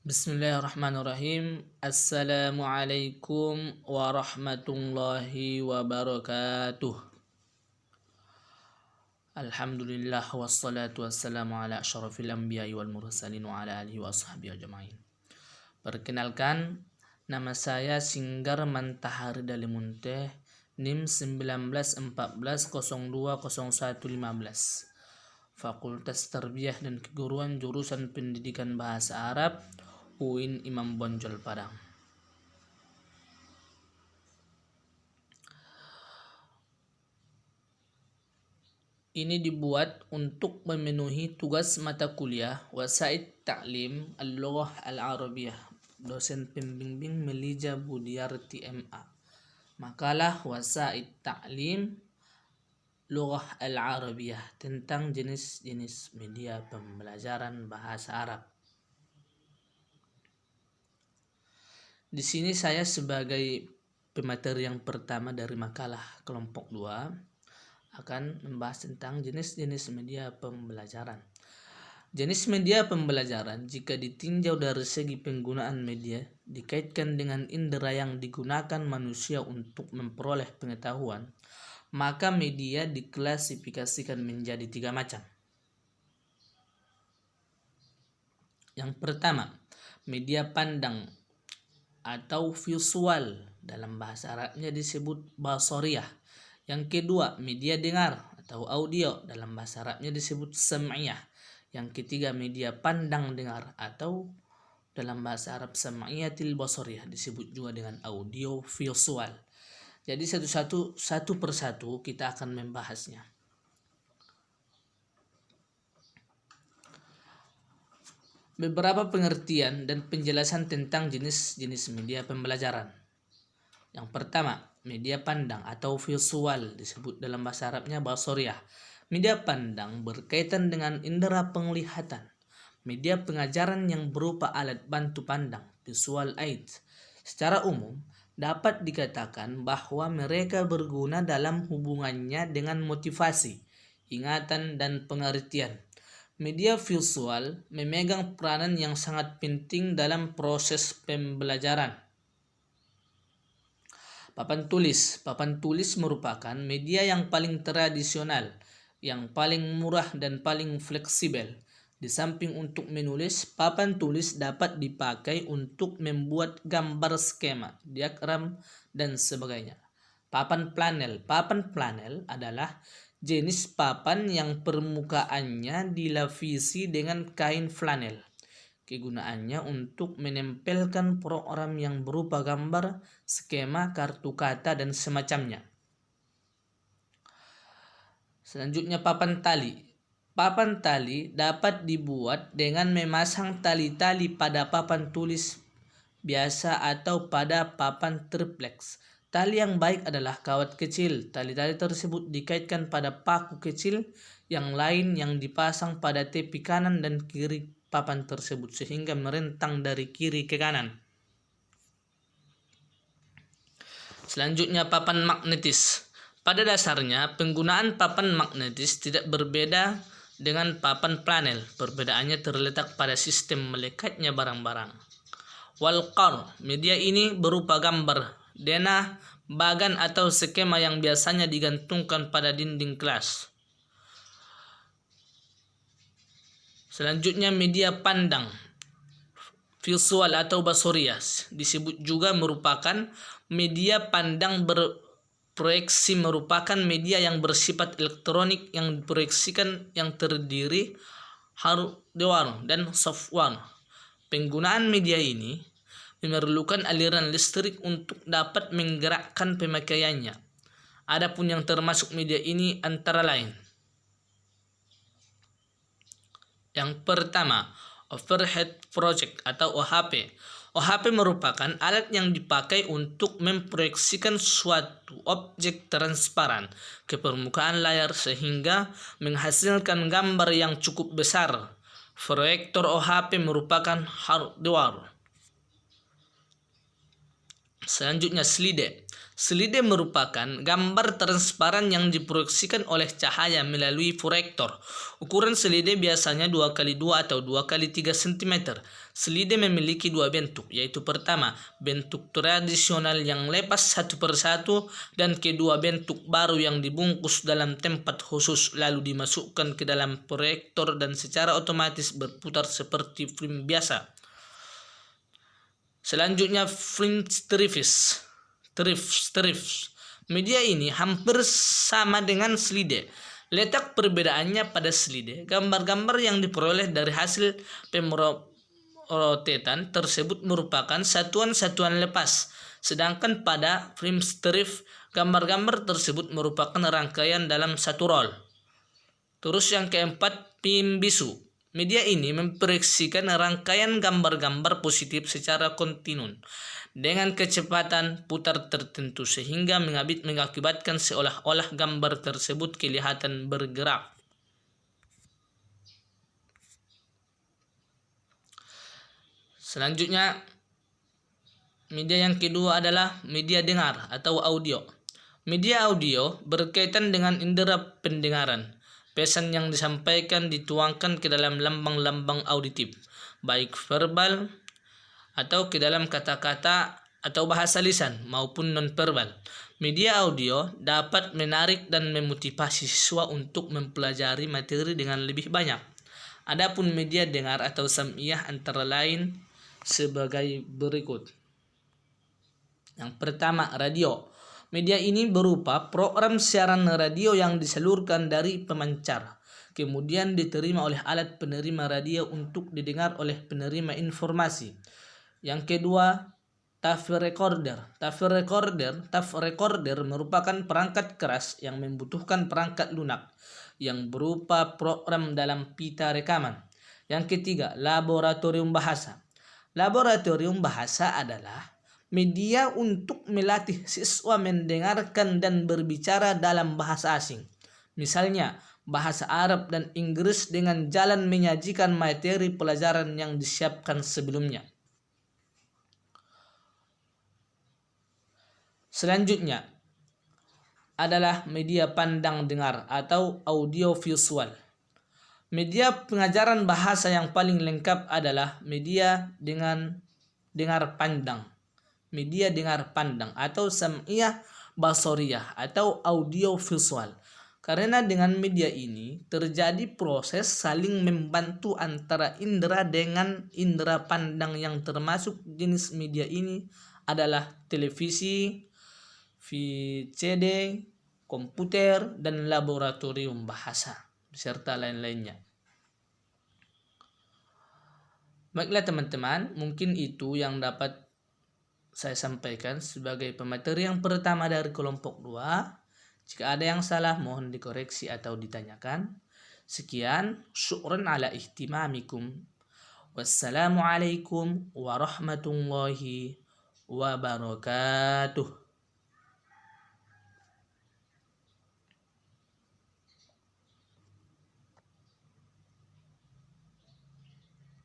Bismillahirrahmanirrahim. Assalamualaikum warahmatullahi wabarakatuh. Alhamdulillah wassalatu wassalamu ala asyrafil anbiya'i wal mursalin wa ala alihi wa sahbihi ajma'in. Perkenalkan, nama saya Singgar Mantahari Dalimunte, NIM 1914020115, Fakultas Tarbiyah dan Keguruan Jurusan Pendidikan Bahasa Arab, UIN Imam Bonjol Padang. Ini dibuat untuk memenuhi tugas mata kuliah Wasaid Ta'lim Al-Lughah Al-Arabiyah, dosen pembimbing Melija Budiarti MA. Makalah Wasaid Ta'lim Lughah Al-Arabiyah tentang jenis-jenis media pembelajaran bahasa Arab. Di sini saya sebagai pemateri yang pertama dari makalah kelompok 2 akan membahas tentang jenis-jenis media pembelajaran. Jenis media pembelajaran jika ditinjau dari segi penggunaan media dikaitkan dengan indera yang digunakan manusia untuk memperoleh pengetahuan, maka media diklasifikasikan menjadi 3 macam. Yang pertama, media pandang atau visual, dalam bahasa Arabnya disebut basariyah. Yang kedua, media dengar atau audio, dalam bahasa Arabnya disebut sam'iyah. Yang ketiga, media pandang dengar atau dalam bahasa Arab sam'iyatil basariyah, disebut juga dengan audio visual. Jadi satu persatu kita akan membahasnya. Beberapa pengertian dan penjelasan tentang jenis-jenis media pembelajaran. Yang pertama, media pandang atau visual, disebut dalam bahasa Arabnya basariyah. Media pandang berkaitan dengan indera penglihatan. Media pengajaran yang berupa alat bantu pandang, visual aids, secara umum dapat dikatakan bahwa mereka berguna dalam hubungannya dengan motivasi, ingatan, dan pengertian. Media visual memegang peranan yang sangat penting dalam proses pembelajaran. Papan tulis merupakan media yang paling tradisional, yang paling murah dan paling fleksibel. Di samping untuk menulis, papan tulis dapat dipakai untuk membuat gambar skema, diagram, dan sebagainya. Papan planel adalah jenis papan yang permukaannya dilapisi dengan kain flanel. Kegunaannya untuk menempelkan program yang berupa gambar, skema, kartu kata, dan semacamnya. Selanjutnya, papan tali. Papan tali dapat dibuat dengan memasang tali-tali pada papan tulis biasa atau pada papan triplex. Tali yang baik adalah kawat kecil. Tali-tali tersebut dikaitkan pada paku kecil yang lain yang dipasang pada tepi kanan dan kiri papan tersebut sehingga merentang dari kiri ke kanan. Selanjutnya, papan magnetis. Pada dasarnya, penggunaan papan magnetis tidak berbeda dengan papan planel. Perbedaannya terletak pada sistem melekatnya barang-barang. Walqar, media ini berupa gambar, denah, bagan atau skema yang biasanya digantungkan pada dinding kelas. Selanjutnya, media pandang, visual atau basariyah, disebut juga merupakan media pandang berproyeksi, merupakan media yang bersifat elektronik yang diproyeksikan yang terdiri hardware dan software. Penggunaan media ini memerlukan aliran listrik untuk dapat menggerakkan pemakaiannya. Adapun yang termasuk media ini antara lain: yang pertama, overhead project atau OHP. OHP merupakan alat yang dipakai untuk memproyeksikan suatu objek transparan ke permukaan layar sehingga menghasilkan gambar yang cukup besar. Proyektor OHP merupakan hardware. Selanjutnya slide. Slide merupakan gambar transparan yang diproyeksikan oleh cahaya melalui proyektor. Ukuran slide biasanya 2x2 atau 2x3 cm. Slide memiliki dua bentuk, yaitu pertama, bentuk tradisional yang lepas satu persatu, dan kedua, bentuk baru yang dibungkus dalam tempat khusus lalu dimasukkan ke dalam proyektor dan secara otomatis berputar seperti film biasa. Selanjutnya film strips. Media ini hampir sama dengan slide. Letak perbedaannya pada slide, gambar-gambar yang diperoleh dari hasil pemrotetan tersebut merupakan satuan-satuan lepas. Sedangkan pada film strip, gambar-gambar tersebut merupakan rangkaian dalam satu roll. Terus yang keempat, film bisu. Media ini memproyeksikan rangkaian gambar-gambar positif secara kontinu dengan kecepatan putar tertentu sehingga mengakibatkan seolah-olah gambar tersebut kelihatan bergerak. Selanjutnya, media yang kedua adalah media dengar atau audio. Media audio berkaitan dengan indera pendengaran. Pesan yang disampaikan dituangkan ke dalam lambang-lambang auditif, baik verbal atau ke dalam kata-kata atau bahasa lisan maupun non-verbal. Media audio dapat menarik dan memotivasi siswa untuk mempelajari materi dengan lebih banyak. Adapun media dengar atau sam'iyah antara lain sebagai berikut. Yang pertama, radio. Media ini berupa program siaran radio yang disalurkan dari pemancar, kemudian diterima oleh alat penerima radio untuk didengar oleh penerima informasi. Yang kedua, tape recorder. Tape recorder merupakan perangkat keras yang membutuhkan perangkat lunak yang berupa program dalam pita rekaman. Yang ketiga, laboratorium bahasa. Laboratorium bahasa adalah media untuk melatih siswa mendengarkan dan berbicara dalam bahasa asing. Misalnya, bahasa Arab dan Inggris dengan jalan menyajikan materi pelajaran yang disiapkan sebelumnya. Selanjutnya adalah media pandang dengar atau audiovisual. Media pengajaran bahasa yang paling lengkap adalah media dengan dengar pandang. Media dengar pandang atau sam'iyah basoriyah atau audiovisual. Karena dengan media ini terjadi proses saling membantu antara indera dengan indera pandang yang termasuk jenis media ini adalah televisi, VCD, komputer, dan laboratorium bahasa beserta lain-lainnya. Baiklah teman-teman, mungkin itu yang dapat saya sampaikan sebagai pemateri yang pertama dari kelompok 2. Jika ada yang salah mohon dikoreksi atau ditanyakan. Sekian, syukran ala ihtimamikum. Wassalamualaikum warahmatullahi wabarakatuh.